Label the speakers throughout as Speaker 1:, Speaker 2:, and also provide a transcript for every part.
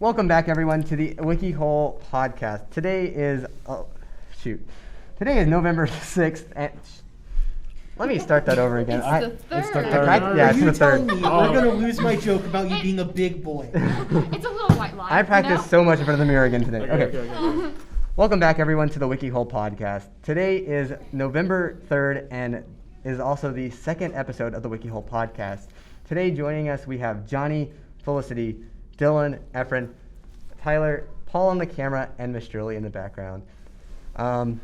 Speaker 1: Welcome back, everyone, to the Wikihole podcast. Today is November 6th. And let me start that over again.
Speaker 2: It's the third.
Speaker 1: Yeah, it's the third.
Speaker 3: Are you telling me we're going to lose my joke about you being a big boy?
Speaker 2: It's a little white lie.
Speaker 1: I practiced so much in front of the mirror again today.
Speaker 4: Okay.
Speaker 1: Welcome back, everyone, to the Wikihole podcast. Today is November 3rd and is also the second episode of the Wikihole podcast. Today, joining us, we have Johnny, Felicity, Dylan, Efren, Tyler, Paul on the camera, and Miss Shirley in the background. I'm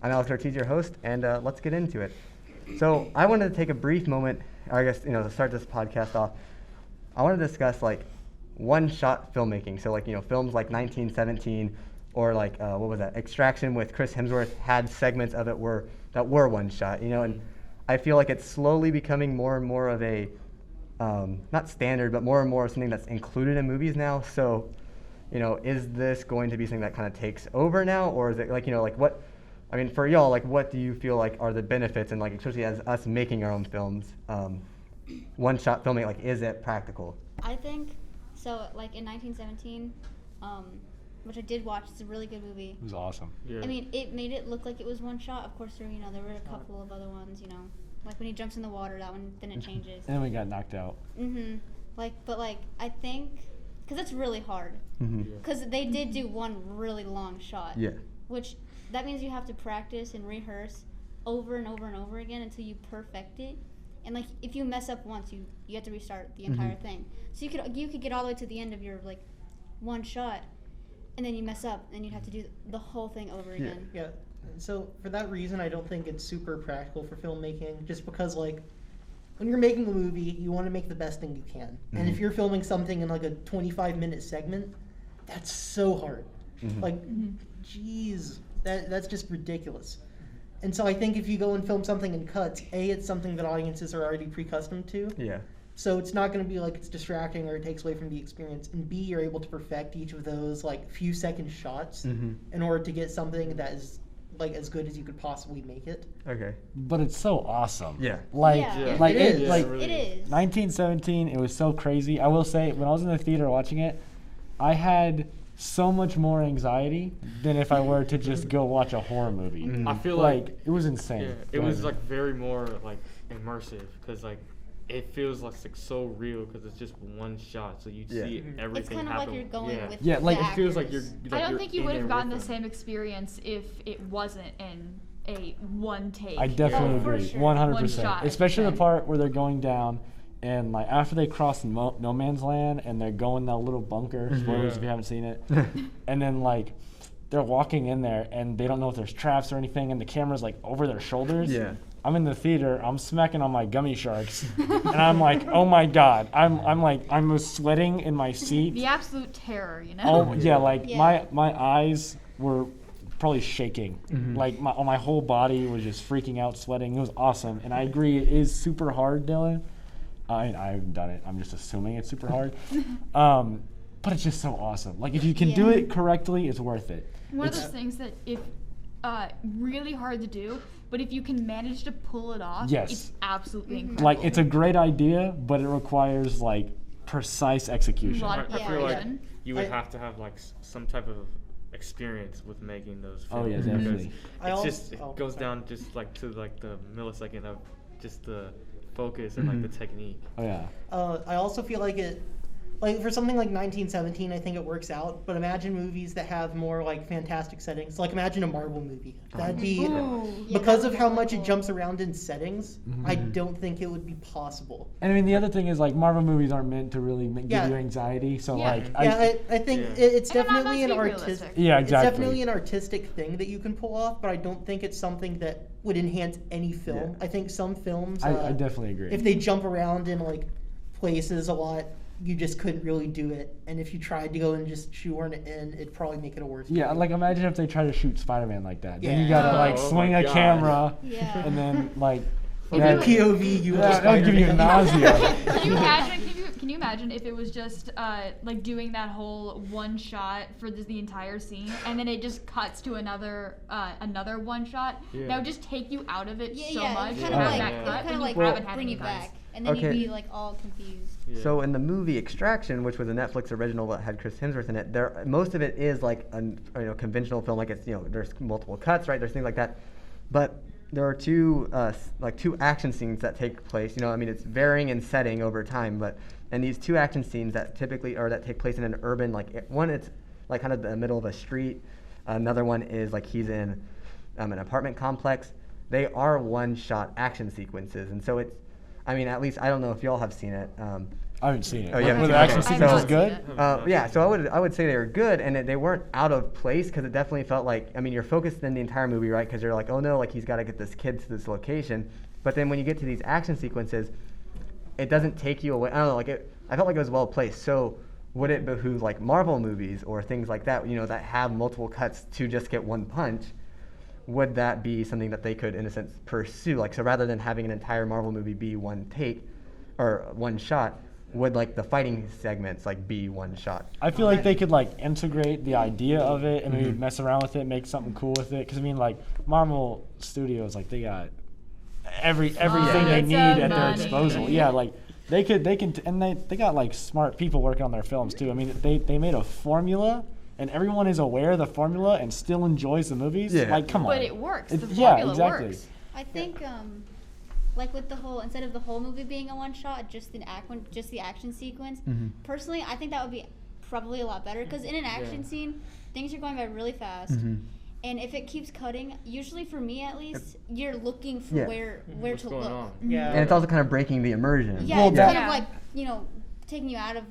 Speaker 1: Alex Ortiz, your host, and let's get into it. So I wanted to take a brief moment, to start this podcast off. I want to discuss one-shot filmmaking. So films like 1917 or Extraction with Chris Hemsworth had segments of it that were one-shot. And I feel like it's slowly becoming more and more of a not standard, but more and more something that's included in movies now. So, is this going to be something that kind of takes over now, or is it what? I mean, for y'all, what do you feel like are the benefits, and especially as us making our own films, one-shot filming, is it practical?
Speaker 5: I think so. In 1917, which I did watch, it's a really good movie.
Speaker 4: It was awesome.
Speaker 5: Yeah. I mean, it made it look like it was one shot. Of course, there were a couple of other ones, Like when he jumps in the water, that one, then it changes.
Speaker 4: And then we got knocked out.
Speaker 5: Mm-hmm. I think, because it's really hard. Because they did do one really long shot.
Speaker 1: Yeah.
Speaker 5: Which, that means you have to practice and rehearse over and over and over again until you perfect it. And if you mess up once, you have to restart the entire thing. So you could get all the way to the end of your one shot, and then you mess up, and you'd have to do the whole thing over again.
Speaker 3: Yeah. So for that reason, I don't think it's super practical for filmmaking, just because when you're making a movie, you want to make the best thing you can. And if you're filming something in a 25-minute segment, that's so hard. Geez, that's just ridiculous. And so I think if you go and film something in cuts, A, it's something that audiences are already pre-accustomed to.
Speaker 1: Yeah.
Speaker 3: So it's not going to be it's distracting or it takes away from the experience. And B, you're able to perfect each of those few second shots in order to get something that is as good as you could possibly make it.
Speaker 1: Okay.
Speaker 4: But it's so awesome.
Speaker 1: Yeah.
Speaker 3: It is.
Speaker 5: It is.
Speaker 4: 1917, it was so crazy. I will say, when I was in the theater watching it, I had so much more anxiety than if I were to just go watch a horror movie.
Speaker 1: Mm-hmm.
Speaker 6: I feel like
Speaker 4: it was insane.
Speaker 6: Yeah, it was very more immersive because it feels so real because it's just one shot, so you see everything.
Speaker 5: It's kind of
Speaker 6: happen.
Speaker 5: like you're going with
Speaker 6: it
Speaker 5: the
Speaker 6: feels like
Speaker 5: actors.
Speaker 6: you're.
Speaker 2: I don't
Speaker 6: you're
Speaker 2: think you
Speaker 6: in
Speaker 2: would have
Speaker 6: there
Speaker 2: gotten the
Speaker 6: with them.
Speaker 2: same experience if it wasn't in a one take.
Speaker 4: I definitely
Speaker 5: for
Speaker 4: agree,
Speaker 5: sure.
Speaker 4: 100%.
Speaker 2: One shot.
Speaker 4: Especially the part where they're going down, and after they cross no man's land, and they're going that little bunker. Spoilers if you haven't seen it. And then they're walking in there, and they don't know if there's traps or anything, and the camera's over their shoulders.
Speaker 1: Yeah.
Speaker 4: I'm in the theater, I'm smacking on my gummy sharks, and I'm oh my god, I'm sweating in my seat.
Speaker 2: The absolute terror,
Speaker 4: Oh yeah,
Speaker 5: Yeah.
Speaker 4: my eyes were probably shaking. My whole body was just freaking out, sweating. It was awesome, and I agree, it is super hard, Dylan. I haven't done it. I'm just assuming it's super hard. But it's just so awesome. If you can do it correctly, it's worth it.
Speaker 2: One of those things that if really hard to do, but if you can manage to pull it off,
Speaker 4: Yes.
Speaker 2: it's absolutely incredible.
Speaker 4: It's a great idea, but it requires precise execution.
Speaker 2: A lot of
Speaker 6: I feel like
Speaker 2: preparation.
Speaker 6: you would have to have some type of experience with making those films.
Speaker 4: Oh yeah,
Speaker 6: because
Speaker 4: definitely.
Speaker 6: It goes down just to the millisecond of just the focus and the technique.
Speaker 4: Oh yeah.
Speaker 3: I also feel it, for something like 1917, I think it works out. But imagine movies that have more fantastic settings. Imagine a Marvel movie. That'd be because of how much it jumps around in settings. I don't think it would be possible.
Speaker 4: And I mean, the other thing is Marvel movies aren't meant to really give you anxiety. So
Speaker 2: Yeah.
Speaker 3: I think it's
Speaker 2: And they're not
Speaker 3: definitely an
Speaker 2: meant to be
Speaker 3: artistic.
Speaker 2: realistic.
Speaker 4: Yeah,
Speaker 3: It's
Speaker 4: exactly.
Speaker 3: definitely an artistic thing that you can pull off, but I don't think it's something that would enhance any film.
Speaker 1: Yeah.
Speaker 3: I think some films,
Speaker 4: I definitely agree.
Speaker 3: if they jump around in places a lot, you just couldn't really do it. And if you tried to go and just shoehorn it in, it'd probably make it a worse
Speaker 4: Yeah,
Speaker 3: movie.
Speaker 4: imagine if they try to shoot Spider-Man like that. Then you
Speaker 3: Yeah.
Speaker 4: gotta
Speaker 6: Oh
Speaker 4: swing
Speaker 6: my
Speaker 4: a
Speaker 6: God.
Speaker 4: camera,
Speaker 5: Yeah.
Speaker 4: and then
Speaker 3: POV, you
Speaker 4: that would give you nausea.
Speaker 2: Can you Can you imagine if it was just like doing that whole one shot for the entire scene, and then it just cuts to another one shot?
Speaker 6: Yeah.
Speaker 2: That would just take you out of it
Speaker 5: Yeah,
Speaker 2: so
Speaker 5: yeah,
Speaker 2: much.
Speaker 5: it kind
Speaker 2: and
Speaker 5: of
Speaker 2: have
Speaker 5: like,
Speaker 2: that
Speaker 5: it
Speaker 2: cut,
Speaker 5: kind
Speaker 2: then
Speaker 5: of
Speaker 2: you
Speaker 5: like
Speaker 2: haven't had
Speaker 5: bring
Speaker 2: any
Speaker 5: you
Speaker 2: cuts.
Speaker 5: back, and then
Speaker 1: Okay.
Speaker 5: you'd be like all confused.
Speaker 6: Yeah.
Speaker 1: So in the movie Extraction, which was a Netflix original that had Chris Hemsworth in it, most of it is like a conventional film, like it's there's multiple cuts, right? There's things like that, but there are two action scenes that take place. It's varying in setting over time, and these two action scenes that take place in an urban, one it's like kind of the middle of a street, another one is like he's in an apartment complex. They are one-shot action sequences, and so at least I don't know if y'all have seen it.
Speaker 4: I haven't seen it.
Speaker 1: Oh, yeah,
Speaker 4: Were the
Speaker 1: okay.
Speaker 4: action
Speaker 1: So-
Speaker 4: sequences
Speaker 2: I've
Speaker 4: good?
Speaker 2: not seen it.
Speaker 1: Yeah, so I would say they were good, and they weren't out of place because it definitely felt like, you're focused in the entire movie, right? Because you're like, oh no, like he's got to get this kid to this location. But then when you get to these action sequences, it doesn't take you away. I don't know, I felt like it was well placed. So would it behoove like Marvel movies or things like that, that have multiple cuts to just get one punch? Would that be something that they could, in a sense, pursue? So rather than having an entire Marvel movie be one take or one shot, would the fighting segments be one shot?
Speaker 4: I feel like they could integrate the idea of it and maybe mess around with it, make something cool with it. Because Marvel Studios, they got everything they
Speaker 2: it's
Speaker 4: need
Speaker 2: a
Speaker 4: at their
Speaker 2: money.
Speaker 4: disposal. Yeah, they got smart people working on their films too. They made a formula, and everyone is aware of the formula and still enjoys the movies.
Speaker 1: Yeah.
Speaker 4: Come on.
Speaker 2: But it works. The
Speaker 4: Yeah,
Speaker 2: formula
Speaker 4: exactly.
Speaker 2: works.
Speaker 5: I think with the whole, instead of the whole movie being a one shot, just the action sequence. Personally, I think that would be probably a lot better because in an action scene, things are going by really fast. And if it keeps cutting, usually for me at least, you're looking for
Speaker 1: Yeah.
Speaker 5: where
Speaker 6: What's
Speaker 5: to
Speaker 6: going
Speaker 5: look.
Speaker 6: on?
Speaker 3: Yeah.
Speaker 1: And it's also kind of breaking the immersion.
Speaker 5: Yeah,
Speaker 4: Well,
Speaker 5: it's
Speaker 4: that-
Speaker 5: kind of taking you out of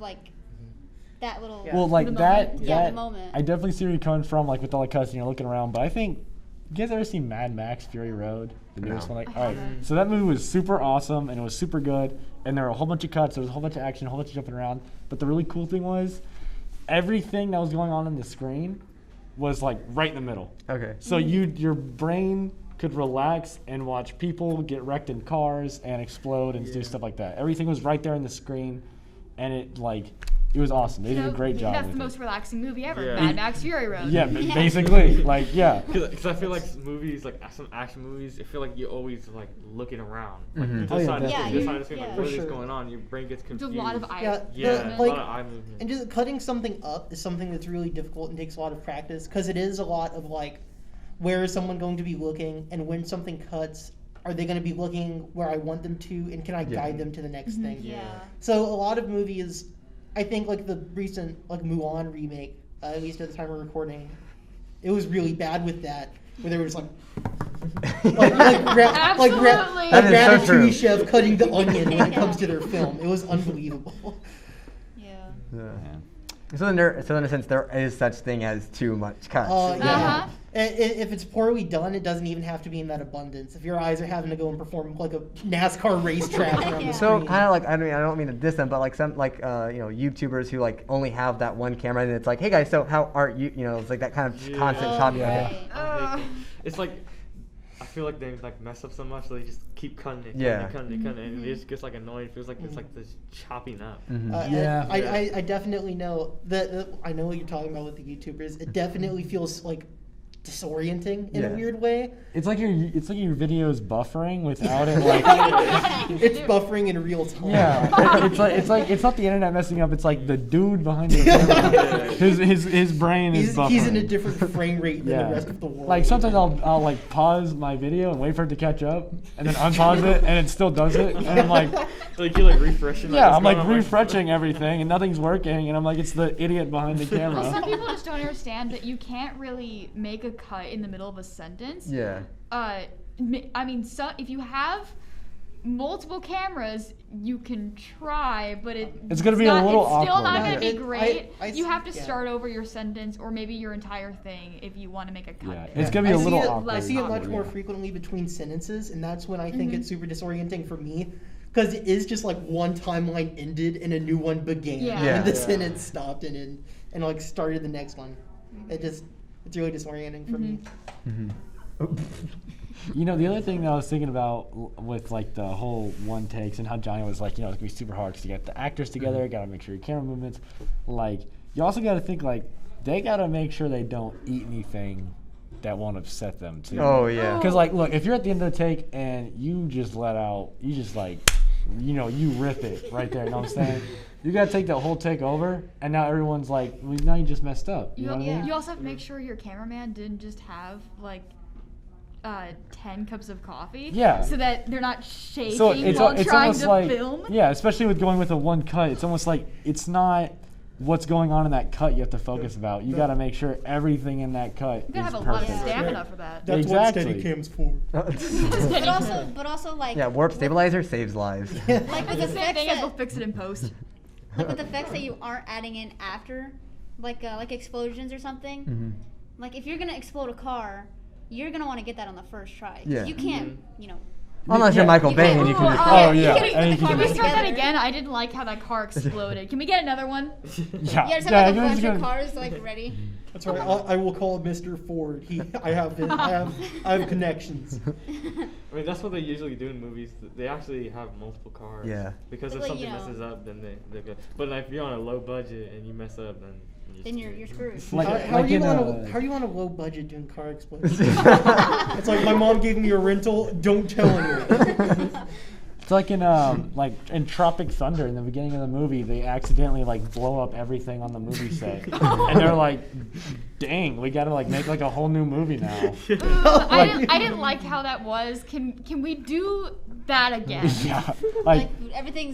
Speaker 5: that little.
Speaker 3: Yeah.
Speaker 4: Well,
Speaker 2: The
Speaker 4: that,
Speaker 2: moment.
Speaker 5: Yeah, the
Speaker 4: that
Speaker 5: moment.
Speaker 4: I definitely see where you're coming from, with all the cuts and you're looking around. But I think, you guys ever seen Mad Max Fury Road, the newest
Speaker 1: No.
Speaker 4: one?
Speaker 2: I
Speaker 4: All right,
Speaker 2: haven't.
Speaker 4: so that movie was super awesome and it was super good, and there were a whole bunch of cuts, there was a whole bunch of action, a whole bunch of jumping around. But the really cool thing was, everything that was going on the screen was right in the middle.
Speaker 1: Okay.
Speaker 4: So your brain could relax and watch people get wrecked in cars and explode and do stuff like that. Everything was right there in the screen, and it was awesome. They did a great job.
Speaker 2: That's
Speaker 4: with
Speaker 2: the most
Speaker 4: it.
Speaker 2: relaxing movie ever.
Speaker 6: Yeah.
Speaker 2: Mad Max Fury Road.
Speaker 4: Yeah, basically, yeah.
Speaker 6: Because I feel like movies, some action movies, I feel like you're always looking around.
Speaker 1: Mhm.
Speaker 6: This
Speaker 4: Oh, yeah,
Speaker 6: side,
Speaker 5: definitely.
Speaker 6: this side is
Speaker 5: Yeah.
Speaker 6: what
Speaker 3: For
Speaker 6: is
Speaker 3: sure.
Speaker 6: going on? Your brain gets
Speaker 2: There's
Speaker 6: confused.
Speaker 2: a lot of eye.
Speaker 3: Yeah,
Speaker 6: Yeah,
Speaker 3: the-
Speaker 6: a lot of eye movement.
Speaker 3: And just cutting something up is something that's really difficult and takes a lot of practice because it is a lot of where is someone going to be looking, and when something cuts, are they going to be looking where I want them to, and can I guide them to the next thing?
Speaker 5: Yeah.
Speaker 3: So a lot of movies, I think the recent Mulan remake, at least at the time of recording, it was really bad with that, where they were just
Speaker 2: Absolutely.
Speaker 1: That is so true.
Speaker 3: Ratatouille chef cutting the onion when it comes to their film. It was unbelievable.
Speaker 5: Yeah.
Speaker 1: So in a sense, there is such thing as too much cuts.
Speaker 3: Yeah.
Speaker 2: Uh-huh.
Speaker 3: If it's poorly done, it doesn't even have to be in that abundance. If your eyes are having to go and perform a NASCAR racetrack around the
Speaker 5: Yeah.
Speaker 1: So
Speaker 3: screen.
Speaker 1: kind of I don't mean to diss them, but some YouTubers who only have that one camera, and it's hey guys, so how are you? It's that kind of constant
Speaker 5: Oh,
Speaker 1: chopping.
Speaker 4: yeah.
Speaker 5: right.
Speaker 6: I hate it. It's I feel like they mess up so much, so they just keep cutting it,
Speaker 1: Yeah.
Speaker 6: cutting it, and it just gets annoying. It feels like it's this chopping up.
Speaker 4: Yeah.
Speaker 3: I definitely know that. I know what you're talking about with the YouTubers. It definitely feels disorienting in a
Speaker 1: Yeah.
Speaker 3: weird way.
Speaker 4: It's like your video's buffering without it
Speaker 3: It's buffering in real time.
Speaker 4: Yeah, it's not the internet messing up. It's the dude behind the camera. His brain is buffering.
Speaker 3: He's in a different frame rate than
Speaker 4: Yeah.
Speaker 3: the rest of the world.
Speaker 4: Sometimes I'll pause my video and wait for it to catch up, and then unpause it, and it still does it, and I'm
Speaker 6: You're refreshing.
Speaker 4: yeah,
Speaker 6: what's
Speaker 4: I'm
Speaker 6: going on,
Speaker 4: refreshing everything, and nothing's working, and I'm it's the idiot behind the
Speaker 2: Well, some
Speaker 4: camera.
Speaker 2: people just don't understand that you can't really make a cut in the middle of a sentence.
Speaker 1: Yeah.
Speaker 2: If you have multiple cameras, you can try, but
Speaker 4: It's gonna be a little
Speaker 2: It's still
Speaker 4: awkward.
Speaker 2: not gonna be
Speaker 3: Yeah.
Speaker 2: great.
Speaker 3: I
Speaker 2: You have to
Speaker 3: see- yeah.
Speaker 2: start over your sentence or maybe your entire thing if you want to make a cut.
Speaker 4: Yeah,
Speaker 2: there.
Speaker 4: it's gonna be a
Speaker 3: I
Speaker 4: little
Speaker 3: see it,
Speaker 4: awkward.
Speaker 3: I see it much
Speaker 2: awkward,
Speaker 3: more
Speaker 4: yeah.
Speaker 3: frequently between sentences, and that's when I think it's super disorienting for me, because it is just one timeline ended and a new one began,
Speaker 2: Yeah.
Speaker 1: Yeah.
Speaker 3: and the
Speaker 6: Yeah.
Speaker 3: sentence stopped and started the next one. It's really disorienting for me.
Speaker 4: You know, the other thing that I was thinking about with like the whole one takes and how Johnny was like, you know, it's gonna be super hard because you got the actors together, gotta make sure your camera movements. Like, you also gotta think like they gotta make sure they don't eat anything that won't upset them too.
Speaker 1: Oh yeah.
Speaker 4: Because like, look, if you're at the end of the take and you just let out, you just like, you know, you rip it right there. You know what I'm saying? You gotta take that whole take over, and now everyone's like, well, now you just messed up. You know what I mean?
Speaker 2: You also have to make sure your cameraman didn't just have like 10 cups of coffee.
Speaker 4: Yeah.
Speaker 2: So that they're not shaking
Speaker 4: So it's
Speaker 2: while trying
Speaker 4: almost
Speaker 2: to
Speaker 4: like,
Speaker 2: film.
Speaker 4: yeah, especially with going with a one cut, it's almost like it's not what's going on in that cut you have to focus about. You got to make sure everything in that cut
Speaker 2: You gotta
Speaker 4: is
Speaker 2: have a lot of
Speaker 4: perfect.
Speaker 2: stamina for that.
Speaker 3: That's
Speaker 4: Exactly.
Speaker 3: what Steadicam's for.
Speaker 5: But also like
Speaker 1: Yeah, warp stabilizer saves lives.
Speaker 5: like
Speaker 2: It's
Speaker 5: with
Speaker 2: the
Speaker 5: the
Speaker 2: same
Speaker 5: effects
Speaker 2: thing as we'll
Speaker 5: that,
Speaker 2: fix it in post.
Speaker 5: like with the effects that you aren't adding in after, like explosions or something.
Speaker 1: Mhm.
Speaker 5: Like if you're gonna explode a car, you're gonna want to get that on the first try. 'Cause
Speaker 1: Yeah.
Speaker 5: You can't, you know.
Speaker 1: Unless you're Michael
Speaker 5: You
Speaker 1: Bay
Speaker 5: can't-
Speaker 1: and you can
Speaker 2: Ooh,
Speaker 1: just.
Speaker 4: Oh,
Speaker 5: you
Speaker 4: yeah.
Speaker 5: can't even
Speaker 4: And
Speaker 5: put the
Speaker 4: you
Speaker 2: Can we
Speaker 5: cameras
Speaker 2: start that
Speaker 5: together.
Speaker 2: again? I didn't like how that car exploded. Can we get another one?
Speaker 4: Yeah,
Speaker 5: Yeah, just have like a
Speaker 4: you're
Speaker 5: bunch
Speaker 4: just
Speaker 5: of
Speaker 4: gonna-
Speaker 5: cars like ready.
Speaker 3: That's right. I will call Mr. Ford. I have connections.
Speaker 6: I mean, that's what they usually do in movies. They actually have multiple cars.
Speaker 1: Yeah.
Speaker 6: Because if
Speaker 5: Like,
Speaker 6: something
Speaker 5: you know.
Speaker 6: messes up, then they're good. But like, if you're on a low budget and you mess up, then
Speaker 5: Then you're screwed.
Speaker 4: Like-
Speaker 3: How are you
Speaker 4: in,
Speaker 3: on a low budget doing car explosions? It's like my mom gave me a rental. Don't tell anyone.
Speaker 4: It's like in Tropic Thunder in the beginning of the movie, they accidentally like blow up everything on the movie set, and they're like, "Dang, we gotta like make like a whole new movie now."
Speaker 2: I didn't like how that was. Can we do that again?
Speaker 4: Yeah,
Speaker 5: Like everything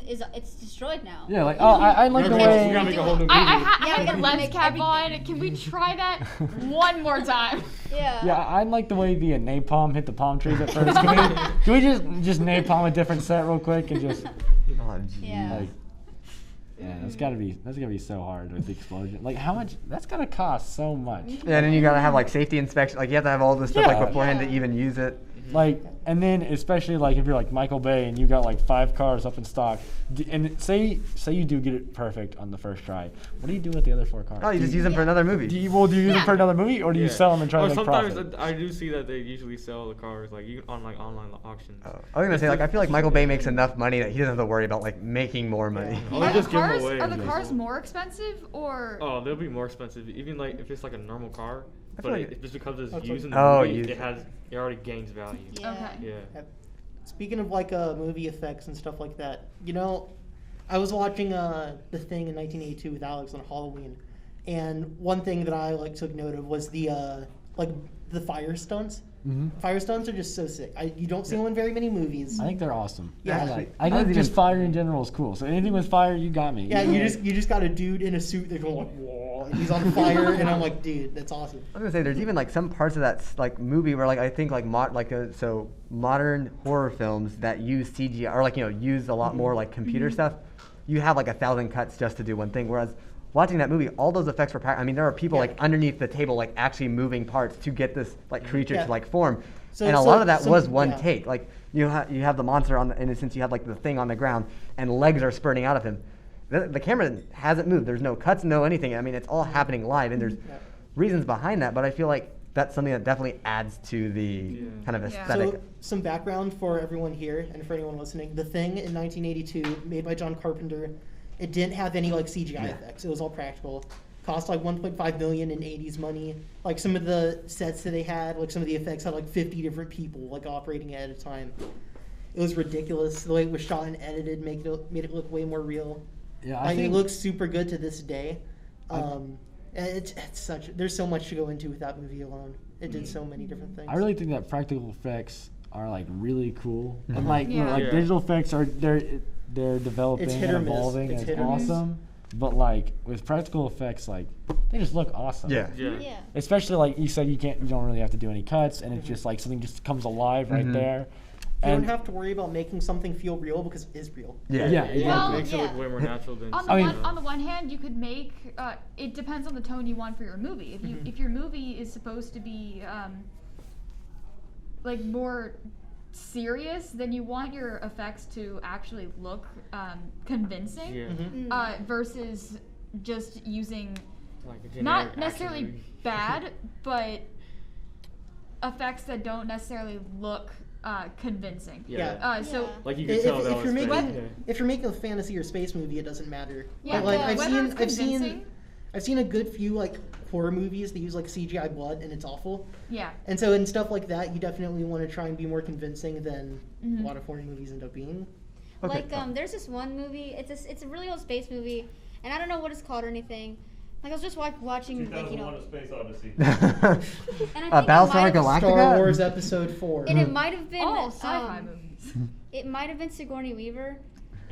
Speaker 5: is it's destroyed now.
Speaker 4: yeah, like I like the
Speaker 6: you
Speaker 4: way.
Speaker 6: gotta make a whole new movie.
Speaker 2: I
Speaker 5: Yeah, we
Speaker 2: had
Speaker 5: gotta
Speaker 2: a lens
Speaker 5: make
Speaker 2: cap on.
Speaker 5: everything.
Speaker 2: Can we try that one more time?
Speaker 5: Yeah.
Speaker 4: Yeah, I like the way the napalm hit the palm trees at first. Can we just napalm a different set real quick and just
Speaker 1: Oh, geez.
Speaker 5: Yeah.
Speaker 4: like. Yeah, that's gotta be so hard with the explosion. Like, how much? That's gotta cost so much.
Speaker 1: Yeah, and then you gotta have like safety inspection. Like you have to have all this stuff
Speaker 4: Yeah.
Speaker 1: like beforehand to
Speaker 5: Yeah.
Speaker 1: even use it.
Speaker 4: Like, and then especially like if you're like Michael Bay and you got like 5 cars up in stock, and say you do get it perfect on the first try, what do you do with the other 4 cars?
Speaker 1: Oh, you
Speaker 4: Do
Speaker 1: just use them for another movie.
Speaker 4: Do you use them for another movie, or do you
Speaker 6: Yeah.
Speaker 4: sell them and try
Speaker 6: Or
Speaker 4: to make
Speaker 6: sometimes
Speaker 4: profit?
Speaker 6: I do see that they usually sell the cars like on like online auctions.
Speaker 1: Oh, I was gonna say like I feel like Michael Bay makes enough money that he doesn't have to worry about like making more money.
Speaker 6: Or they just give them away.
Speaker 2: Are the
Speaker 6: and
Speaker 2: cars
Speaker 6: just-
Speaker 2: more expensive or?
Speaker 6: Oh, they'll be more expensive. Even like if it's like a normal car,
Speaker 1: I feel
Speaker 6: but
Speaker 1: like
Speaker 6: just because it's
Speaker 3: That's
Speaker 6: used in
Speaker 3: like-
Speaker 6: the
Speaker 1: Oh,
Speaker 6: movie,
Speaker 1: used.
Speaker 6: it already gains value.
Speaker 5: Yeah.
Speaker 2: Okay.
Speaker 6: Yeah.
Speaker 3: Speaking of like movie effects and stuff like that, you know, I was watching The Thing in 1982 with Alex on Halloween, and one thing that I like took note of was the fire stunts.
Speaker 4: Mhm.
Speaker 3: Fire stunts are just so sick. You don't see them in very many movies.
Speaker 4: I think they're awesome.
Speaker 3: Yeah.
Speaker 4: I
Speaker 1: I was
Speaker 4: think just
Speaker 1: even-
Speaker 4: fire in general is cool. So anything with fire, you got me.
Speaker 3: Yeah, you just got a dude in a suit that's going like, whoa, and he's on fire, and I'm like, dude, that's awesome.
Speaker 1: I was gonna say there's even like some parts of that like movie where like I think like so modern horror films that use CGI or like use a lot more like computer stuff, you have like 1,000 cuts just to do one thing. Whereas watching that movie, all those effects were I mean there are people
Speaker 3: Yeah.
Speaker 1: like underneath the table like actually moving parts to get this like creature
Speaker 3: Yeah.
Speaker 1: to like form,
Speaker 3: So-
Speaker 1: and a
Speaker 3: so-
Speaker 1: lot of that
Speaker 3: so-
Speaker 1: was one
Speaker 3: yeah.
Speaker 1: take. Like you have the monster on in a sense you have like the thing on the ground and legs are spurting out of him. The camera hasn't moved. There's no cuts, no anything. I mean it's all happening live and there's
Speaker 3: Yeah.
Speaker 1: reasons behind that, but I feel like that's something that definitely adds to the kind of
Speaker 2: Yeah.
Speaker 1: aesthetic.
Speaker 3: So, some background for everyone here and for anyone listening. The Thing in 1982, made by John Carpenter, it didn't have any like CGI effects. It was all practical. Cost like 1.5 million in 80s money. Like some of the sets that they had, like some of the effects had like 50 different people like operating it at a time. It was ridiculous. The way it was shot and edited made it look way more real.
Speaker 4: Yeah,
Speaker 3: Like, it looks super good to this day. And it's there's so much to go into with that movie alone. It did so many different things.
Speaker 4: I really think that practical effects are like really cool, and
Speaker 1: Mhm.
Speaker 4: like
Speaker 2: Yeah.
Speaker 4: like
Speaker 6: Yeah.
Speaker 4: digital effects are they're developing
Speaker 3: It's hit
Speaker 4: and
Speaker 3: or miss.
Speaker 4: evolving,
Speaker 3: It's
Speaker 4: and
Speaker 3: hit
Speaker 4: it's
Speaker 3: or miss.
Speaker 4: awesome. But like with practical effects, like they just look awesome.
Speaker 1: Yeah.
Speaker 6: Yeah.
Speaker 5: Yeah.
Speaker 4: Especially like you said, you don't really have to do any cuts, and it's just like something just comes alive right
Speaker 1: Mhm.
Speaker 4: there.
Speaker 3: You don't
Speaker 4: And
Speaker 3: have to worry about making something feel real because it is real.
Speaker 1: Yeah.
Speaker 4: Yeah,
Speaker 6: It
Speaker 4: exactly.
Speaker 6: makes it look
Speaker 5: Yeah.
Speaker 6: way more natural than.
Speaker 2: On the,
Speaker 4: I mean-
Speaker 2: on the one hand, you could make it depends on the tone you want for your movie. If your movie is supposed to be like more serious, then you want your effects to actually look convincing
Speaker 6: Yeah.
Speaker 3: Mhm.
Speaker 2: versus just using
Speaker 6: Like a generic
Speaker 2: not
Speaker 6: action
Speaker 2: necessarily
Speaker 6: movie.
Speaker 2: bad, but effects that don't necessarily look convincing.
Speaker 3: Yeah.
Speaker 2: So
Speaker 5: Yeah.
Speaker 6: Like you can tell that
Speaker 3: If
Speaker 6: was
Speaker 3: you're
Speaker 6: fake.
Speaker 3: making if you're making a fantasy or space movie, it doesn't matter.
Speaker 2: yeah,
Speaker 3: But, like
Speaker 5: yeah.
Speaker 3: I've seen a good few like horror movies that use like CGI blood and it's awful.
Speaker 2: yeah.
Speaker 3: And so in stuff like that, you definitely want to try and be more convincing than
Speaker 2: Mhm.
Speaker 3: a lot of foreign movies end up being.
Speaker 1: Okay.
Speaker 5: Like there's this one movie. It's a really old space movie, and I don't know what it's called or anything. Like I was just watching like
Speaker 7: 2001: A Space Odyssey.
Speaker 5: and I think it
Speaker 1: Battlestar
Speaker 5: might have-
Speaker 1: Galactica.
Speaker 3: Star Wars Episode 4.
Speaker 5: and it might have been
Speaker 2: All sci-fi movies.
Speaker 5: it might have been Sigourney Weaver.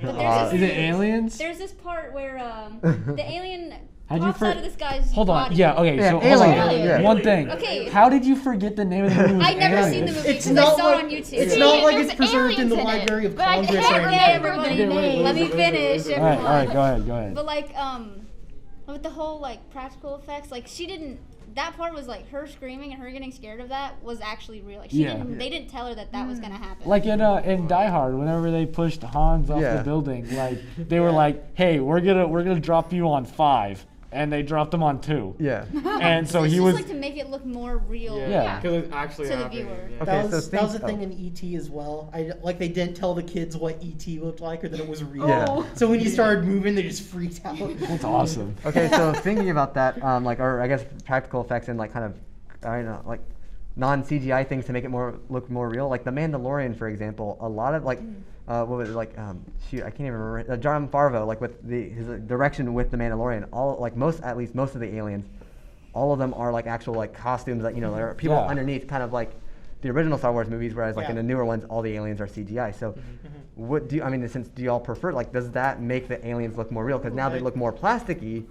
Speaker 1: Uh,
Speaker 5: But there's
Speaker 4: Is
Speaker 5: this,
Speaker 4: it aliens?
Speaker 5: there's this part where the alien
Speaker 4: How'd you
Speaker 5: pops out of this guy's
Speaker 4: Hold on.
Speaker 5: body.
Speaker 4: Yeah. Okay.
Speaker 1: Yeah,
Speaker 4: So hold
Speaker 1: Alien,
Speaker 4: on.
Speaker 1: yeah.
Speaker 4: One thing.
Speaker 5: Okay.
Speaker 4: How did you forget the name of the movie? Was
Speaker 5: I've never seen the
Speaker 4: Aliens?
Speaker 5: movie
Speaker 3: It's
Speaker 5: because I
Speaker 3: not
Speaker 5: saw it
Speaker 3: like-
Speaker 5: on YouTube.
Speaker 3: it's not like
Speaker 2: There's
Speaker 3: it's preserved in the
Speaker 2: aliens
Speaker 3: Library of
Speaker 2: but I
Speaker 3: Congress
Speaker 2: can't
Speaker 3: or
Speaker 2: remember
Speaker 3: anything.
Speaker 2: the name.
Speaker 5: Let me finish.
Speaker 4: All right. All right. Go ahead. Go ahead.
Speaker 5: But like with the whole like practical effects, like she didn't. That part was like her screaming and her getting scared of that was actually real. Like she
Speaker 4: Yeah.
Speaker 5: didn't. They didn't tell her that was gonna happen.
Speaker 4: Like in Die Hard, whenever they pushed Hans off
Speaker 1: Yeah.
Speaker 4: the building, like they were like, "Hey, we're gonna drop you on 5," and they dropped him on 2.
Speaker 1: Yeah.
Speaker 4: And so
Speaker 5: it's
Speaker 4: he
Speaker 5: just
Speaker 4: was.
Speaker 5: like to make it look more real.
Speaker 4: Yeah.
Speaker 6: Because it's actually
Speaker 5: To the
Speaker 6: happening.
Speaker 5: viewer.
Speaker 6: Yeah.
Speaker 1: Okay,
Speaker 3: That
Speaker 1: so
Speaker 3: was that was
Speaker 1: think-
Speaker 3: a thing
Speaker 1: oh.
Speaker 3: in ET as well. Like they didn't tell the kids what ET looked like or that it was real.
Speaker 1: Yeah.
Speaker 3: So when he started moving, they just freaked out.
Speaker 4: That's awesome.
Speaker 1: Okay, so thinking about that, or I guess practical effects and like kind of, I don't know, like non-CGI things to make it look more real. Like The Mandalorian, for example, a lot of like, what was it like? Shoot, I can't even remember. John Favreau, like with his direction with The Mandalorian, at least most of the aliens, all of them are like actual like costumes that there are people
Speaker 4: Yeah.
Speaker 1: underneath, kind of like the original Star Wars movies. Whereas like in
Speaker 3: Yeah.
Speaker 1: the newer ones, all the aliens are CGI. So, what do you all prefer? Like, does that make the aliens look more real? Because now they look more plasticky.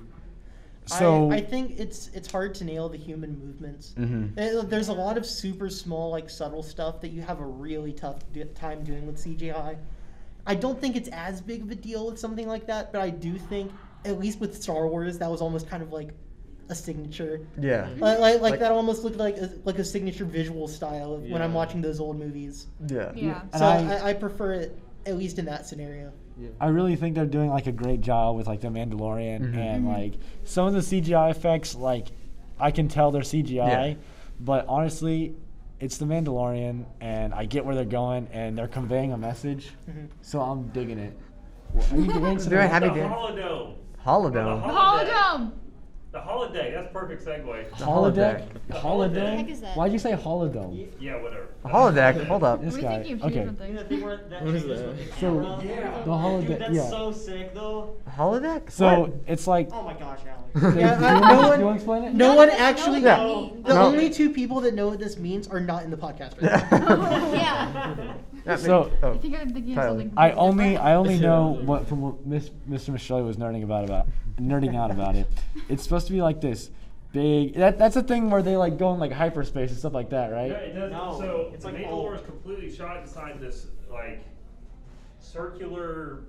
Speaker 4: So
Speaker 3: I think it's hard to nail the human movements. There's a lot of super small, like subtle stuff that you have a really tough time doing with CGI. I don't think it's as big of a deal with something like that, but I do think, at least with Star Wars, that was almost kind of like a signature.
Speaker 1: Yeah.
Speaker 3: Like that almost looked like a signature visual style of when I'm
Speaker 6: Yeah.
Speaker 3: watching those old movies.
Speaker 1: Yeah.
Speaker 2: Yeah.
Speaker 4: And
Speaker 3: So
Speaker 4: I-
Speaker 3: I prefer it, at least in that scenario.
Speaker 4: I really think they're doing like a great job with like The Mandalorian and like some of the CGI effects. Like I can tell they're CGI,
Speaker 1: Yeah.
Speaker 4: but honestly, it's The Mandalorian, and I get where they're going, and they're conveying a message. So I'm digging it. Are you dancing?
Speaker 1: Doing a happy
Speaker 7: The
Speaker 1: dance.
Speaker 7: Holodome.
Speaker 1: Holodeck.
Speaker 2: Holodeck.
Speaker 7: The holodeck. That's perfect segue.
Speaker 4: Holodeck?
Speaker 7: The
Speaker 4: Holodeck?
Speaker 5: What the heck is that?
Speaker 4: Why'd you say holodome?
Speaker 7: Yeah, whatever.
Speaker 1: Holodeck. Hold up.
Speaker 4: This
Speaker 2: We
Speaker 4: guy.
Speaker 2: think you have two
Speaker 4: Okay.
Speaker 2: different things.
Speaker 8: thing where that
Speaker 6: What is
Speaker 8: changes
Speaker 6: that?
Speaker 8: with the
Speaker 4: So,
Speaker 8: camera.
Speaker 4: the holodeck-
Speaker 8: Dude, that's
Speaker 4: yeah.
Speaker 8: so sick though.
Speaker 1: Holodeck?
Speaker 4: So it's like.
Speaker 8: Oh my gosh, Alex.
Speaker 3: Yeah,
Speaker 4: do you
Speaker 3: no
Speaker 4: want
Speaker 3: one-
Speaker 4: to explain it?
Speaker 3: No
Speaker 5: None
Speaker 3: one
Speaker 5: of us know
Speaker 3: actually.
Speaker 5: what that
Speaker 1: Yeah.
Speaker 5: means.
Speaker 3: The
Speaker 1: No.
Speaker 3: only two people that know what this means are not in the podcast right now.
Speaker 5: Yeah.
Speaker 1: Yeah,
Speaker 4: So-
Speaker 2: I think I'm thinking of
Speaker 1: Tyler.
Speaker 2: something.
Speaker 4: I only know what from what Mr. Michelle was nerding out about it. It's supposed to be like this big. That's a thing where they like go in like hyperspace and stuff like that,
Speaker 7: Yeah,
Speaker 4: right?
Speaker 7: it does.
Speaker 8: No,
Speaker 7: So
Speaker 8: it's
Speaker 7: the
Speaker 8: like
Speaker 7: Mandalore is completely shot inside this like circular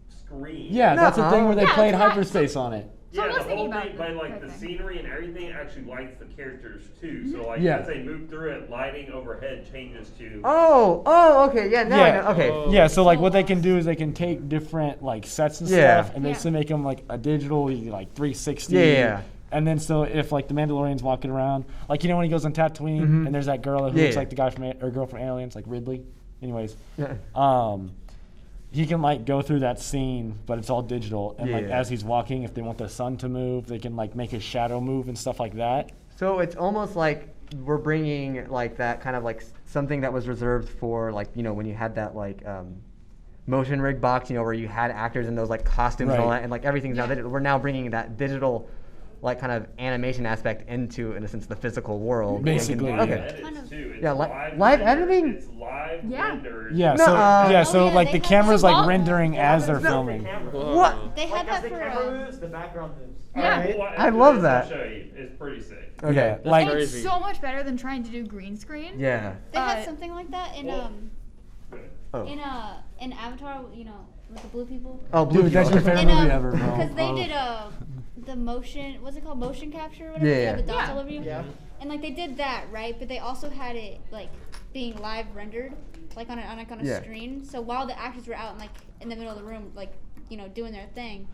Speaker 7: screen.
Speaker 4: Yeah, that's a thing where they
Speaker 2: Yeah,
Speaker 4: played
Speaker 2: it's not-
Speaker 4: hyperspace on it.
Speaker 2: So I
Speaker 7: Yeah,
Speaker 2: was
Speaker 7: the
Speaker 2: thinking
Speaker 7: whole
Speaker 2: about
Speaker 7: thing, but like
Speaker 2: that
Speaker 7: the
Speaker 2: thing.
Speaker 7: scenery and everything actually lights the characters too. So like
Speaker 4: Yeah.
Speaker 7: as they move through it, lighting overhead changes to.
Speaker 1: Oh, okay. Yeah, now I
Speaker 4: Yeah.
Speaker 1: know. Okay.
Speaker 6: Oh.
Speaker 4: Yeah, so like what they can do is they can take different like sets and
Speaker 1: Yeah.
Speaker 4: stuff and basically make them like a digital like 360.
Speaker 1: Yeah.
Speaker 4: And then so if like the Mandalorian's walking around, like when he goes on Tatooine
Speaker 1: Mhm.
Speaker 4: and there's that girl who
Speaker 1: Yeah.
Speaker 4: looks like the guy from or girl from Aliens, like Ridley. Anyways,
Speaker 1: Yeah.
Speaker 4: he can like go through that scene, but it's all digital. And like
Speaker 1: Yeah.
Speaker 4: as he's walking, if they want the sun to move, they can like make his shadow move and stuff like that.
Speaker 1: So it's almost like we're bringing like that kind of like something that was reserved for like when you had that like motion rig box where you had actors in those like costumes and all
Speaker 4: Right.
Speaker 1: that, and like everything's now
Speaker 2: Yeah.
Speaker 1: digital. We're now bringing that digital like kind of animation aspect into, in a sense, the physical world.
Speaker 4: Basically,
Speaker 1: And
Speaker 7: Live
Speaker 1: okay.
Speaker 7: edits,
Speaker 5: Kind of-
Speaker 7: too. It's
Speaker 1: Yeah, live
Speaker 7: rendered.
Speaker 1: editing?
Speaker 7: It's live
Speaker 2: Yeah.
Speaker 7: rendered.
Speaker 4: Yeah,
Speaker 1: No,
Speaker 4: so
Speaker 1: yeah,
Speaker 4: so
Speaker 5: yeah,
Speaker 4: like
Speaker 5: they
Speaker 4: the
Speaker 5: have
Speaker 4: camera's
Speaker 2: that
Speaker 4: like
Speaker 2: small-
Speaker 4: rendering as they're
Speaker 8: The
Speaker 4: filming.
Speaker 8: camera.
Speaker 1: What?
Speaker 5: They had
Speaker 8: Like as
Speaker 5: that
Speaker 8: the
Speaker 5: for.
Speaker 8: camera moves, the background moves.
Speaker 2: Yeah.
Speaker 1: Alright.
Speaker 7: Well,
Speaker 1: I
Speaker 7: after
Speaker 1: love
Speaker 7: this,
Speaker 1: that.
Speaker 7: I'll show you. It's pretty sick.
Speaker 1: Okay.
Speaker 4: Yeah, like
Speaker 2: And it's
Speaker 6: crazy.
Speaker 2: so much better than trying to do green screen.
Speaker 1: Yeah.
Speaker 5: They had
Speaker 2: Uh,
Speaker 5: something like that in
Speaker 7: well- Good.
Speaker 1: Oh.
Speaker 5: in Avatar, with the blue people.
Speaker 1: Oh, blue.
Speaker 4: Dude, that's your
Speaker 1: people.
Speaker 4: favorite movie ever, bro.
Speaker 5: Because they
Speaker 4: Oh.
Speaker 5: did the motion. What's it called? Motion capture or whatever.
Speaker 1: Yeah,
Speaker 5: They
Speaker 1: yeah.
Speaker 5: have the dots
Speaker 2: Yeah.
Speaker 5: all over you.
Speaker 3: Yeah.
Speaker 5: And like they did that, right? But they also had it like being live rendered, like on a
Speaker 1: Yeah.
Speaker 5: screen. So while the actors were out in the middle of the room, like doing their thing,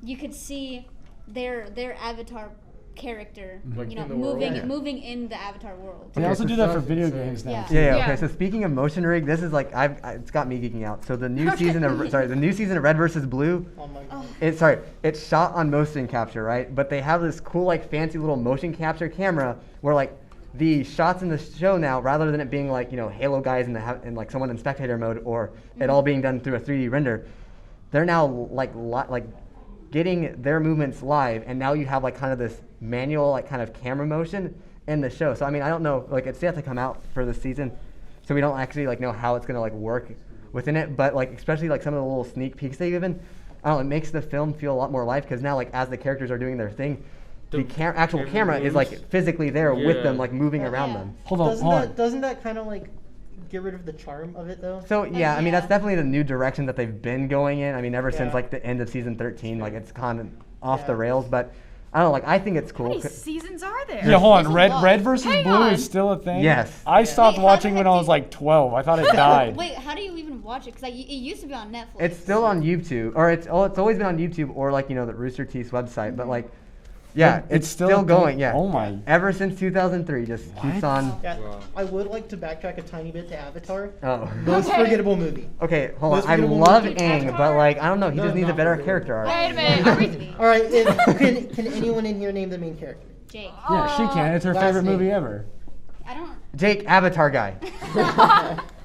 Speaker 5: you could see their avatar character,
Speaker 6: Like
Speaker 5: you know,
Speaker 6: in the world?
Speaker 5: moving
Speaker 1: Yeah.
Speaker 5: moving in the Avatar world.
Speaker 4: They
Speaker 1: Okay,
Speaker 4: also
Speaker 1: so
Speaker 4: do that for
Speaker 6: sounds
Speaker 4: video
Speaker 6: insane.
Speaker 4: games now.
Speaker 5: Yeah.
Speaker 4: too.
Speaker 1: Yeah,
Speaker 2: Yeah.
Speaker 1: okay. So speaking of motion rig, this is like it's got me geeking out. So the new season of the new season of Red versus Blue,
Speaker 3: Oh my god.
Speaker 1: it's shot on motion capture, right? But they have this cool like fancy little motion capture camera where like the shots in the show now, rather than it being like Halo guys in like someone in spectator mode or it all being done through a 3D render, they're now like getting their movements live, and now you have like kind of this manual like kind of camera motion in the show. So I mean, I don't know, like it's yet to come out for the season, so we don't actually like know how it's gonna like work within it. But like especially like some of the little sneak peeks they've given, I don't know, it makes the film feel a lot more alive because now like as the characters are doing their thing, the actual
Speaker 6: camera
Speaker 1: camera is
Speaker 6: moves.
Speaker 1: like physically there with them,
Speaker 6: Yeah.
Speaker 1: like moving
Speaker 5: Yeah.
Speaker 1: around
Speaker 5: Yeah.
Speaker 1: them.
Speaker 4: Hold on.
Speaker 3: Doesn't that kind of like get rid of the charm of it though?
Speaker 1: So yeah, I mean
Speaker 5: yeah.
Speaker 1: that's definitely the new direction that they've been going in. I mean ever since
Speaker 3: Yeah.
Speaker 1: like the end of season 13, like it's kind of off
Speaker 3: Yeah.
Speaker 1: the rails. But I don't know, like I think it's
Speaker 2: How
Speaker 1: cool.
Speaker 2: many seasons are there?
Speaker 4: Yeah, hold
Speaker 5: There's
Speaker 4: on.
Speaker 5: a
Speaker 4: Red
Speaker 5: lot.
Speaker 4: versus
Speaker 2: Hang
Speaker 4: Blue
Speaker 2: on.
Speaker 4: is still a thing.
Speaker 1: Yes.
Speaker 4: I stopped
Speaker 5: Wait, how
Speaker 4: watching
Speaker 5: the
Speaker 4: when
Speaker 5: heck
Speaker 4: I
Speaker 5: do
Speaker 4: was
Speaker 5: you-
Speaker 4: like 12. I thought it died.
Speaker 5: Wait, how do you even watch it? Because like, it used to be on Netflix.
Speaker 1: It's still on YouTube, or it's always been on YouTube, or like the Rooster Teeth's website. But like, yeah,
Speaker 4: But
Speaker 1: it's still going. Yeah.
Speaker 4: Oh my.
Speaker 1: Ever since 2003, just keeps
Speaker 4: What?
Speaker 1: on.
Speaker 3: Yeah,
Speaker 6: Wow.
Speaker 3: I would like to backtrack a tiny bit to Avatar.
Speaker 1: Oh.
Speaker 3: Most
Speaker 2: Okay.
Speaker 3: forgettable movie.
Speaker 1: Okay, hold
Speaker 3: Most
Speaker 1: on. I
Speaker 3: forgettable
Speaker 1: love
Speaker 3: movie.
Speaker 1: Aang, but
Speaker 2: Avatar?
Speaker 1: like I don't know. He
Speaker 3: No,
Speaker 1: just needs a
Speaker 3: not
Speaker 1: better
Speaker 3: forgettable.
Speaker 1: character arc.
Speaker 2: Wait a minute. Are we,
Speaker 3: All right, can anyone in here name the main character?
Speaker 5: Jake.
Speaker 4: Yeah, she can. It's her
Speaker 3: Last
Speaker 4: favorite
Speaker 3: name.
Speaker 4: movie ever.
Speaker 5: I don't.
Speaker 1: Jake, Avatar guy.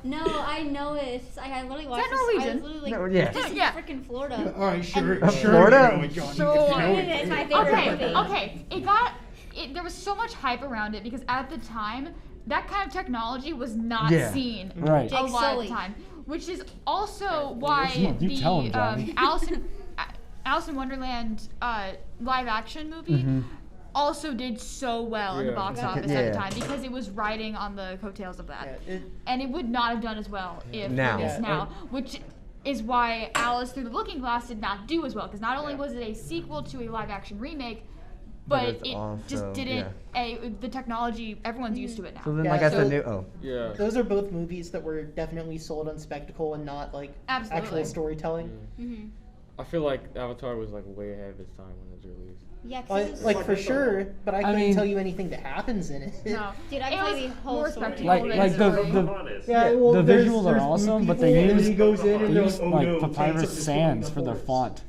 Speaker 5: No, I know it. It's just, I literally watched
Speaker 2: that
Speaker 5: this. I
Speaker 2: Norwegian?
Speaker 5: was literally
Speaker 1: No,
Speaker 5: like,
Speaker 1: yeah.
Speaker 5: this is
Speaker 2: Yeah.
Speaker 5: freaking Florida.
Speaker 3: All right, sure.
Speaker 1: Florida?
Speaker 2: Sure.
Speaker 5: It's my favorite
Speaker 2: Okay,
Speaker 5: movie.
Speaker 2: okay. There was so much hype around it because at the time, that kind of technology was not
Speaker 1: Yeah.
Speaker 2: seen
Speaker 3: Right.
Speaker 2: a
Speaker 5: Jake
Speaker 2: lot of
Speaker 5: Sully.
Speaker 2: the time, which is also why
Speaker 4: You tell him, Johnny.
Speaker 2: Alice in Wonderland live action movie also did so well in the
Speaker 6: Yeah.
Speaker 2: box
Speaker 5: Yeah.
Speaker 2: office
Speaker 1: Yeah.
Speaker 2: at the time because it was riding on the coattails of that. And it would not have done as well if
Speaker 1: Now.
Speaker 2: it is
Speaker 3: Yeah,
Speaker 2: now, which is why Alice Through the Looking Glass did not do as well, because not only
Speaker 3: Yeah.
Speaker 2: was it a sequel to a live action remake,
Speaker 1: But
Speaker 2: but
Speaker 1: it's
Speaker 2: it
Speaker 1: also-
Speaker 2: just didn't. The technology, everyone's used to it now.
Speaker 1: So then,
Speaker 3: Yeah,
Speaker 1: like I said,
Speaker 3: so-
Speaker 1: new. Oh.
Speaker 6: Yeah.
Speaker 3: Those are both movies that were definitely sold on spectacle and not like
Speaker 2: Absolutely.
Speaker 3: actual storytelling.
Speaker 5: Mm-hmm.
Speaker 6: I feel like Avatar was like way ahead of its time when it was released.
Speaker 5: Yeah, 'cause it was,
Speaker 3: Like for sure, but I couldn't
Speaker 4: mean-
Speaker 3: tell you anything that happens in it.
Speaker 2: No.
Speaker 5: Dude, I
Speaker 2: It
Speaker 5: can tell
Speaker 2: was
Speaker 5: you the whole
Speaker 2: more
Speaker 5: story.
Speaker 2: spectacular
Speaker 4: Like
Speaker 2: than
Speaker 4: the-
Speaker 2: story.
Speaker 7: Honest.
Speaker 3: Yeah, well,
Speaker 4: The
Speaker 3: there's-
Speaker 4: visuals are
Speaker 3: there's
Speaker 4: awesome,
Speaker 3: blue
Speaker 4: but they
Speaker 3: people, and
Speaker 4: use-
Speaker 3: he goes in and
Speaker 4: They
Speaker 3: they're
Speaker 4: use
Speaker 3: like, oh no,
Speaker 4: like
Speaker 3: tanks
Speaker 4: papyrus
Speaker 3: have
Speaker 4: sands
Speaker 3: destroyed
Speaker 4: for the
Speaker 3: forest.
Speaker 4: font.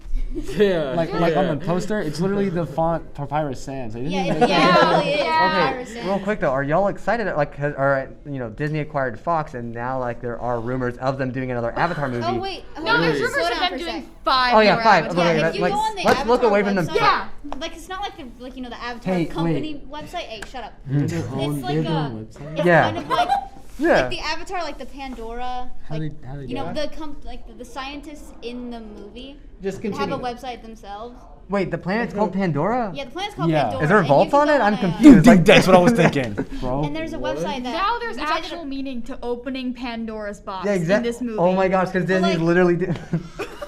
Speaker 6: Yeah.
Speaker 4: Like on the poster, it's literally the font papyrus sands. They didn't
Speaker 5: Yeah,
Speaker 4: even
Speaker 5: it,
Speaker 4: make
Speaker 5: yeah,
Speaker 4: it.
Speaker 5: it really is.
Speaker 2: Yeah.
Speaker 5: Papyrus
Speaker 1: Real
Speaker 5: sands.
Speaker 1: quick though, are y'all excited? Like, Disney acquired Fox, and now like there are rumors of them doing another Avatar movie.
Speaker 5: Oh wait, hold
Speaker 2: No,
Speaker 5: on,
Speaker 2: there's
Speaker 5: slow
Speaker 2: rumors of
Speaker 5: down
Speaker 2: them
Speaker 5: for a
Speaker 2: doing
Speaker 5: sec.
Speaker 2: 5
Speaker 1: Oh, yeah,
Speaker 2: more
Speaker 1: 5.
Speaker 2: Avatar
Speaker 1: Okay,
Speaker 5: Yeah,
Speaker 1: that-
Speaker 5: if you
Speaker 1: like,
Speaker 5: go on the
Speaker 1: let's look
Speaker 5: Avatar
Speaker 1: away from them.
Speaker 5: website,
Speaker 2: Yeah.
Speaker 5: like it's not like the Avatar
Speaker 4: Hey,
Speaker 5: company website. Hey, shut up.
Speaker 4: It's
Speaker 5: It's like it's
Speaker 1: Yeah.
Speaker 5: kind of like
Speaker 1: Yeah.
Speaker 5: like the Avatar, like the Pandora,
Speaker 4: How
Speaker 5: like
Speaker 4: they
Speaker 5: you know
Speaker 3: do
Speaker 5: the scientists in the movie
Speaker 3: Just
Speaker 5: have
Speaker 3: continue.
Speaker 5: a website themselves.
Speaker 1: Wait, the planet's called Pandora?
Speaker 5: Yeah, the planet's called
Speaker 4: Yeah.
Speaker 5: Pandora.
Speaker 1: Is there
Speaker 5: and you
Speaker 1: vaults
Speaker 5: can
Speaker 1: on
Speaker 5: go
Speaker 1: it? I'm
Speaker 5: a-
Speaker 1: confused.
Speaker 4: Dude, that's what I was thinking, bro.
Speaker 5: And there's a website that
Speaker 2: Now there's
Speaker 5: which I
Speaker 2: actual
Speaker 5: did-
Speaker 2: meaning to opening Pandora's box
Speaker 1: Yeah,
Speaker 2: in
Speaker 1: exactly.
Speaker 2: this movie.
Speaker 1: Oh my gosh, because Disney's
Speaker 5: like-
Speaker 1: literally.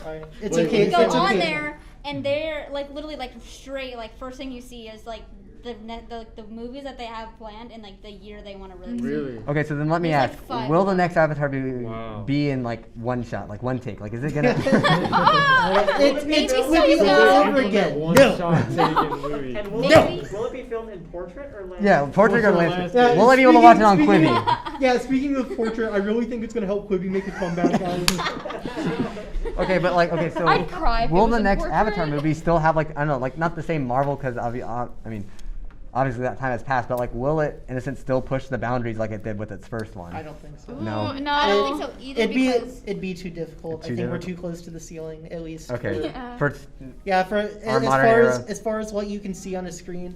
Speaker 3: Alright, It's
Speaker 6: Wait,
Speaker 3: okay.
Speaker 5: You go
Speaker 3: It's
Speaker 5: on
Speaker 3: okay.
Speaker 5: there, and they're like literally like straight like first thing you see is like the movies that they have planned and like the year they want to release.
Speaker 6: Really?
Speaker 1: Okay, so then let me
Speaker 5: There's, like,
Speaker 1: ask:
Speaker 5: 5
Speaker 1: will the
Speaker 5: more.
Speaker 1: next Avatar
Speaker 6: Wow.
Speaker 1: be in like one shot, like one take? Like, is it gonna?
Speaker 3: It's
Speaker 5: Maybe
Speaker 3: it's
Speaker 5: so,
Speaker 3: Wiki
Speaker 5: you
Speaker 3: all
Speaker 5: know.
Speaker 3: over again.
Speaker 6: One
Speaker 3: No.
Speaker 6: shot taken movie.
Speaker 8: And will,
Speaker 3: No.
Speaker 8: will it be filmed in portrait or landscape?
Speaker 1: Yeah, portrait or
Speaker 6: What's the
Speaker 1: landscape.
Speaker 6: last-
Speaker 1: We'll let you able to watch it on
Speaker 3: speaking
Speaker 1: Quibi.
Speaker 3: of- Yeah, speaking of portrait, I really think it's gonna help Quibi make a comeback, guys.
Speaker 1: Okay, but like, okay, so
Speaker 2: I'd cry if it
Speaker 1: will
Speaker 2: was
Speaker 1: the
Speaker 2: in
Speaker 1: next
Speaker 2: portrait.
Speaker 1: Avatar movie still have like, I don't know, like not the same Marvel because I mean, obviously that time has passed, but like, will it in a sense still push the boundaries like it did with its first one?
Speaker 3: I don't think so.
Speaker 1: No.
Speaker 2: No.
Speaker 5: I don't think so either because
Speaker 3: It'd be too difficult.
Speaker 1: Too
Speaker 3: I think we're
Speaker 1: difficult?
Speaker 3: too close to the ceiling, at least.
Speaker 1: Okay,
Speaker 3: For,
Speaker 2: Yeah.
Speaker 1: for
Speaker 3: yeah, for
Speaker 1: Our modern era.
Speaker 3: as far as what you can see on a screen,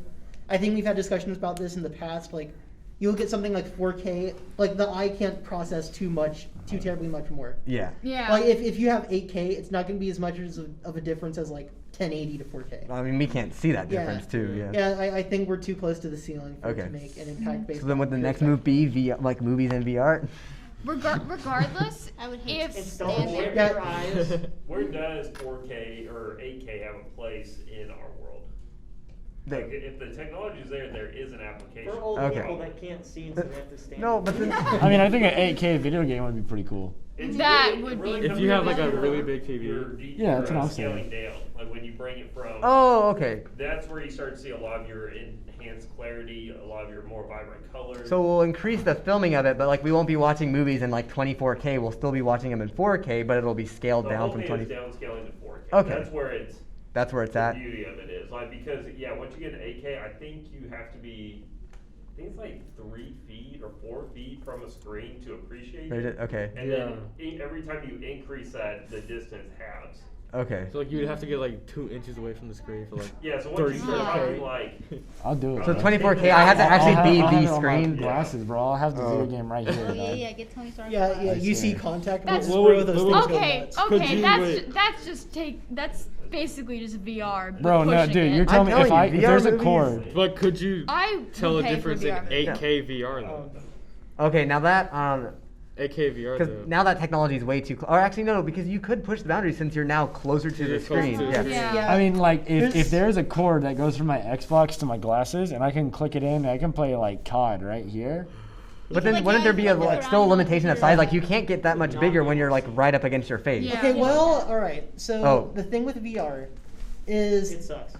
Speaker 3: I think we've had discussions about this in the past. Like, you'll get something like 4K. Like the eye can't process too terribly much more.
Speaker 1: yeah.
Speaker 2: Yeah.
Speaker 3: Like if you have 8K, it's not going to be as much of a difference as like 1080 to 4K.
Speaker 1: I mean, we can't see that
Speaker 3: Yeah.
Speaker 1: difference too. Yeah.
Speaker 3: Yeah, I think we're too close to the ceiling for it
Speaker 1: Okay.
Speaker 3: to make an impact based.
Speaker 1: So then,
Speaker 3: on
Speaker 1: would the
Speaker 3: pure
Speaker 1: next
Speaker 3: tech.
Speaker 1: move be like movies in VR?
Speaker 2: Regardless,
Speaker 5: I would hate
Speaker 2: if
Speaker 5: to
Speaker 8: Install
Speaker 5: stand
Speaker 8: it in
Speaker 5: there.
Speaker 8: your eyes.
Speaker 7: Where does 4K or 8K have a place in our world? Like, if the technology is there, there is an application.
Speaker 8: For old
Speaker 1: Okay.
Speaker 8: people that can't see, so they have to stand.
Speaker 1: No, but then.
Speaker 4: I mean, I think an 8K video game would be pretty cool.
Speaker 2: That would be
Speaker 6: If you have like a
Speaker 2: cool.
Speaker 6: really big TV.
Speaker 4: Yeah, that's what I'm
Speaker 7: scaling
Speaker 4: saying.
Speaker 7: down. Like when you bring it from.
Speaker 1: Oh, okay.
Speaker 7: That's where you start to see a lot of your enhanced clarity, a lot of your more vibrant colors.
Speaker 1: So we'll increase the filming of it, but like we won't be watching movies in like 24K. We'll still be watching them in 4K, but it'll be scaled
Speaker 7: the
Speaker 1: down
Speaker 7: whole
Speaker 1: from
Speaker 7: thing
Speaker 1: 20.
Speaker 7: is downscaling to 4K.
Speaker 1: Okay.
Speaker 7: That's where it's
Speaker 1: at.
Speaker 7: the beauty of it is. Like because once you get to 8K, I think you have to be. I think it's like 3 feet or 4 feet from a screen to appreciate it.
Speaker 1: Okay.
Speaker 7: And then every time you increase that, the distance halves.
Speaker 1: Okay.
Speaker 6: So like you would have to get like 2 inches away from the screen for like.
Speaker 7: Yeah. So once you start
Speaker 6: 34K.
Speaker 7: talking like.
Speaker 4: I'll do it.
Speaker 1: So
Speaker 4: bro.
Speaker 1: 24K, I have to actually
Speaker 4: I'll
Speaker 1: be
Speaker 4: have
Speaker 1: the
Speaker 4: it on my
Speaker 1: screen.
Speaker 4: glasses, bro. I'll have the video game right here.
Speaker 5: Oh yeah,
Speaker 4: dog.
Speaker 5: yeah. Get Tony Stark.
Speaker 3: Yeah, yeah.
Speaker 4: I
Speaker 3: You see
Speaker 4: see.
Speaker 3: contact
Speaker 2: That's-
Speaker 3: lenses, bro. Those things
Speaker 2: Okay,
Speaker 3: go nuts.
Speaker 6: Could
Speaker 2: okay,
Speaker 6: you
Speaker 2: that's basically just VR. but
Speaker 4: Bro, no,
Speaker 2: pushing
Speaker 4: dude,
Speaker 2: it.
Speaker 4: you're telling me if
Speaker 1: telling you, VR
Speaker 4: there's a
Speaker 1: movies-
Speaker 4: cord.
Speaker 6: But could you
Speaker 2: I
Speaker 6: tell
Speaker 2: would
Speaker 6: the
Speaker 2: pay for
Speaker 6: difference in
Speaker 2: VR.
Speaker 6: 8K VR though?
Speaker 1: Okay, now that
Speaker 6: 8K VR
Speaker 1: because
Speaker 6: though.
Speaker 1: now that technology is way too or actually no, because you could push the boundaries since you're now closer to the
Speaker 6: You're closer
Speaker 1: screen.
Speaker 6: to the
Speaker 1: Yeah.
Speaker 6: screen.
Speaker 2: Yeah.
Speaker 4: I mean, like, if
Speaker 3: There's-
Speaker 4: there's a cord that goes from my Xbox to my glasses and I can click it in, I can play, like, COD right here.
Speaker 1: But
Speaker 5: can,
Speaker 1: then
Speaker 5: like,
Speaker 1: wouldn't
Speaker 5: yeah,
Speaker 1: there be
Speaker 5: you
Speaker 1: a
Speaker 5: can look
Speaker 1: like,
Speaker 5: around
Speaker 1: still a
Speaker 5: on the
Speaker 1: limitation of
Speaker 5: computer.
Speaker 1: size? Like you can't get that much bigger when you're like right up against your face.
Speaker 2: Yeah.
Speaker 3: Okay, well, all right. So
Speaker 1: Oh.
Speaker 3: the thing with VR is
Speaker 8: It sucks.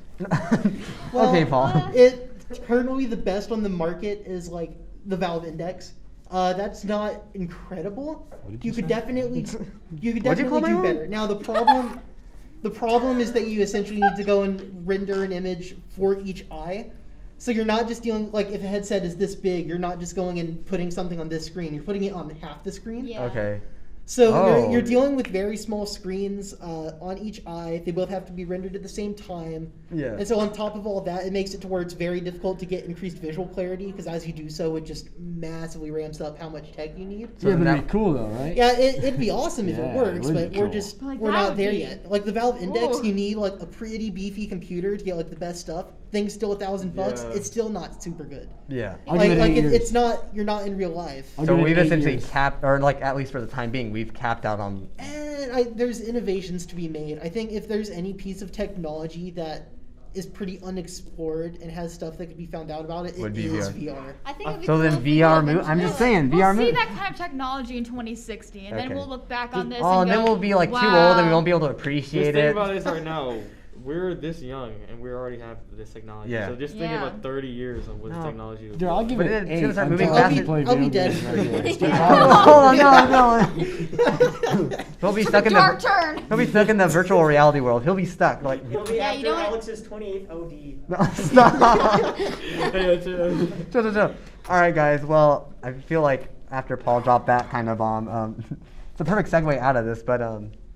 Speaker 3: well,
Speaker 1: Okay, Paul.
Speaker 3: it currently the best on the market is like the Valve Index. That's not incredible.
Speaker 4: did
Speaker 3: You
Speaker 4: you
Speaker 3: could
Speaker 4: say?
Speaker 3: definitely
Speaker 1: What'd you call my
Speaker 3: do
Speaker 1: one?
Speaker 3: better. Now the problem is that you essentially need to go and render an image for each eye. So you're not just dealing like if a headset is this big, you're not just going and putting something on this screen. You're putting it on half the screen.
Speaker 5: Yeah.
Speaker 1: Okay.
Speaker 3: So
Speaker 1: Oh.
Speaker 3: you're dealing with very small screens on each eye. They both have to be rendered at the same time.
Speaker 1: Yeah.
Speaker 3: And so on top of all that, it makes it to where it's very difficult to get increased visual clarity because as you do so, it just massively ramps up how much tech you need.
Speaker 1: So
Speaker 4: Yeah, but
Speaker 1: now-
Speaker 4: it'd be cool, though, right?
Speaker 3: Yeah, it'd be awesome if
Speaker 4: Yeah,
Speaker 3: it
Speaker 4: it
Speaker 3: works,
Speaker 4: would
Speaker 3: but
Speaker 4: be
Speaker 3: we're
Speaker 4: cool.
Speaker 3: just
Speaker 2: Like,
Speaker 3: we're
Speaker 2: that
Speaker 3: not
Speaker 2: would
Speaker 3: there
Speaker 2: be-
Speaker 3: yet. Like the Valve Index,
Speaker 2: Ooh.
Speaker 3: you need like a pretty beefy computer to get like the best stuff. Thing's still $1,000 bucks.
Speaker 6: Yeah.
Speaker 3: It's still not super good.
Speaker 1: Yeah.
Speaker 4: I'll give it 8 years.
Speaker 3: It's not. You're not in real life.
Speaker 4: I'll
Speaker 1: So
Speaker 4: give it
Speaker 1: we've
Speaker 4: 8
Speaker 1: essentially
Speaker 4: years.
Speaker 1: capped, or like at least for the time being, we've capped out on.
Speaker 3: And there's innovations to be made. I think if there's any piece of technology that is pretty unexplored and has stuff that could be found out about it,
Speaker 1: Would
Speaker 3: it
Speaker 1: be
Speaker 3: is
Speaker 1: VR.
Speaker 3: VR.
Speaker 5: I think it'd be
Speaker 1: So
Speaker 5: cool
Speaker 1: then
Speaker 5: if we
Speaker 1: VR
Speaker 5: could
Speaker 1: move. I'm just
Speaker 5: eventually-
Speaker 1: saying
Speaker 2: We'll
Speaker 1: VR
Speaker 2: see
Speaker 1: move.
Speaker 2: that kind of technology in 2060, and
Speaker 1: Okay.
Speaker 2: then we'll look back on this.
Speaker 1: Oh,
Speaker 2: and
Speaker 1: then
Speaker 2: go,
Speaker 1: we'll be like too
Speaker 2: wow.
Speaker 1: old and we won't be able to
Speaker 6: Just
Speaker 1: appreciate
Speaker 6: think
Speaker 1: it.
Speaker 6: about this right now. We're this young and we already have this technology.
Speaker 1: Yeah.
Speaker 6: So just think
Speaker 2: Yeah.
Speaker 6: about 30 years of what
Speaker 1: No.
Speaker 6: this technology will
Speaker 4: Dude, I'll give
Speaker 1: But
Speaker 4: it
Speaker 1: it's
Speaker 4: 8
Speaker 1: gonna start
Speaker 4: until
Speaker 1: moving
Speaker 4: I
Speaker 1: faster.
Speaker 4: can play
Speaker 3: I'll be
Speaker 4: video
Speaker 3: dead
Speaker 4: games
Speaker 3: in
Speaker 4: right
Speaker 3: 30
Speaker 4: here.
Speaker 3: years.
Speaker 1: Hold on, no. He'll be stuck in
Speaker 2: Dark
Speaker 1: the.
Speaker 2: turn.
Speaker 1: He'll be stuck in the virtual reality world. He'll be stuck. Like.
Speaker 8: It'll be
Speaker 5: Yeah, you
Speaker 8: after
Speaker 5: don't-
Speaker 8: Alex's 28th OD.
Speaker 1: No, stop.
Speaker 6: Hey, that's it.
Speaker 1: Chill, chill, chill. All right, guys. Well, I feel like after Paul dropped that kind of bomb, it's a perfect segue out of this. But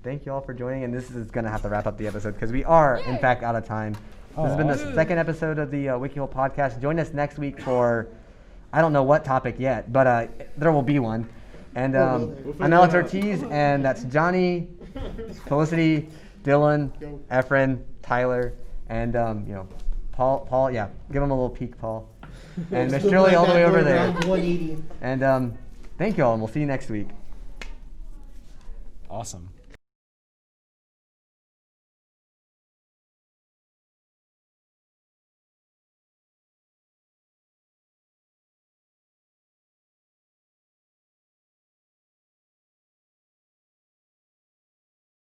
Speaker 1: thank you all for joining, and this is gonna have to wrap up the episode because we are, in
Speaker 2: Yay.
Speaker 1: fact, out of time. This has been the second episode of the Wikihole podcast. Join us next week for I don't know what topic yet, but there will be one. And I'm Alex Ortiz, and that's Johnny, Felicity, Dylan, Efren, Tyler, and Paul. Yeah, give him a little peek, Paul. And Miss Shirley all the way over there.
Speaker 3: Around 180.
Speaker 1: And thank you all, and we'll see you next week.
Speaker 4: Awesome.